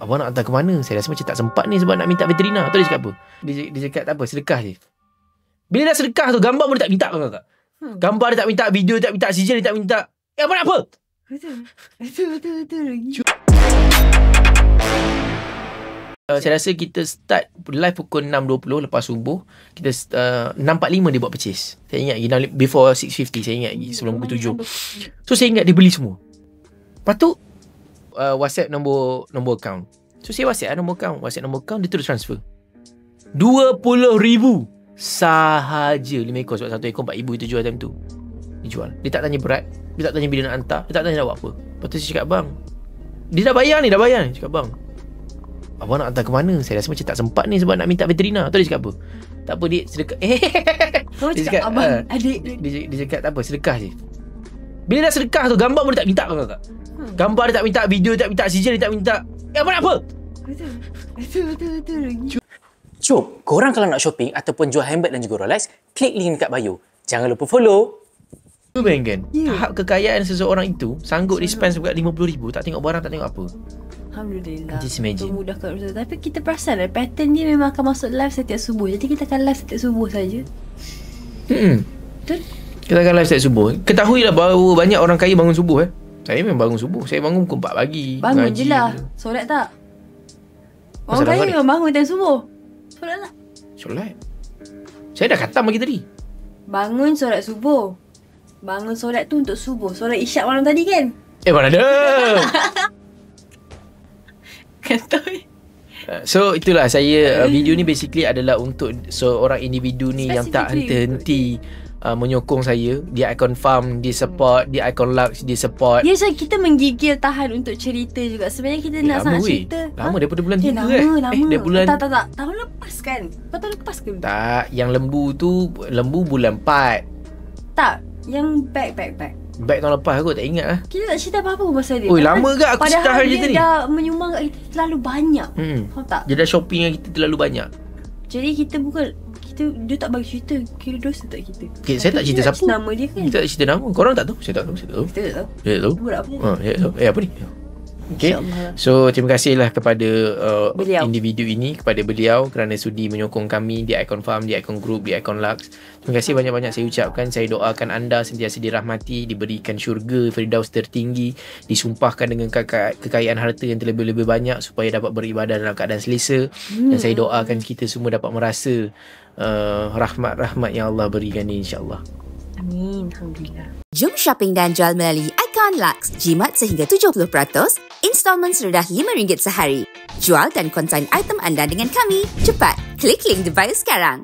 abang nak hantar ke mana? Saya rasa macam tak sempat ni sebab nak minta veterina. Tahu dia cakap apa? Dia cakap tak apa, sedekah je. Bila dah sedekah tu, gambar pun dia tak minta kan kakak? Gambar dia tak minta, video dia tak minta, CJ dia tak minta. Abang nak apa? Betul. Saya rasa kita start live pukul 6.20 lepas subuh. Kita 6.45 dia buat purchase. Saya ingat lagi, before 6.50 saya ingat lagi, sebelum pukul 7. So saya ingat dia beli semua. Lepas tu WhatsApp nombor account. So saya WhatsApp nombor account, dia terus transfer 20,000 sahaja. 5 ekor, sebab 1 ekor 4,000 itu jual time tu. Dia jual. Dia tak tanya berat, dia tak tanya bila nak hantar, dia tak tanya nak buat apa. Lepas tu saya cakap, bang, dia dah bayar ni. Cakap, bang, abang nak hantar ke mana? Saya rasa macam tak sempat ni sebab nak minta veterina. Tahu dia cakap apa? Tak apa, dik, sedekah. Dia cakap, abang, adik. Dia cakap tak apa, sedekah je. Bila dah sedekah tu, gambar pun dia tak minta kan kakak? Gambar dia tak minta, video dia tak minta, CJ dia tak minta. Abang nak apa? Betul. Jom, korang kalau nak shopping ataupun jual handbag dan juga Rolex, klik link dekat bio. Jangan lupa follow. Tu bayangkan, tahap kekayaan seseorang itu sanggup di-spend sebab 50,000, tak tengok barang, tak tengok apa. Alhamdulillah. Just imagine. Memudahkan urusan. Tapi kita perasan pattern dia memang akan masuk live setiap subuh. Jadi kita akan live setiap subuh saja. Betul? Kita akan live setiap subuh. Ketahuilah bahawa banyak orang kaya bangun subuh. Saya memang bangun subuh. Saya bangun pukul 4 pagi. Bangun je lah. Solat tak? Orang kaya memang bangun time subuh. Solat tak? Solat. Saya dah khatam bagi tadi. Bangun solat subuh. Bangun solat tu untuk subuh. Solat isyak malam tadi kan? Mana ada. Kentoi. So itulah saya, video ni basically adalah untuk seorang individu ni yang tak henti-henti menyokong saya. Dia Icon Farm, dia support, dia Icon Lux, dia support. Ya, so kita menggigil tahan untuk cerita juga. Sebenarnya kita nak sangat cerita. Lama daripada bulan 3 lama. Dah bulan... Tak. Tahun lepas kan? Tahun lepas ke? Tak, yang lembu tu, lembu bulan 4. Tak, yang bag. Bag tahun lepas aku tak ingat lah. Kita tak cerita apa-apa pasal dia. Oi, lama ke aku cerita hari dia ni? dah menyumbang kat kita terlalu banyak. Faham tak? Dia dah shopping dengan kita terlalu banyak. Jadi kita bukan, dia tak bagi cerita. Kira dosa tak kita? Okay, saya tak cerita siapa. Nama dia kan? Kita tak cerita nama. Korang tak tahu? Saya tak tahu. Kita tak tahu. Saya tak tahu. Buat apa ni? Saya tak tahu. Apa ni? Okay. So terima kasihlah kepada individu ini, kepada beliau kerana sudi menyokong kami di Icon Farm, di Icon Group, di Icon Lux. Terima kasih banyak-banyak saya ucapkan. Saya doakan anda sentiasa dirahmati, diberikan syurga Firdaus tertinggi, disumpahkan dengan kekayaan harta yang terlebih-lebih banyak supaya dapat beribadah dalam keadaan selesa. Dan saya doakan kita semua dapat merasa rahmat-rahmat yang Allah berikan ni, insya-Allah. Amin. Alhamdulillah. Jom shopping dan jual melalui Icon Lux. Jimat sehingga 70%, installment serendah RM5 sehari. Jual dan konsign item anda dengan kami. Cepat, klik link di bio sekarang.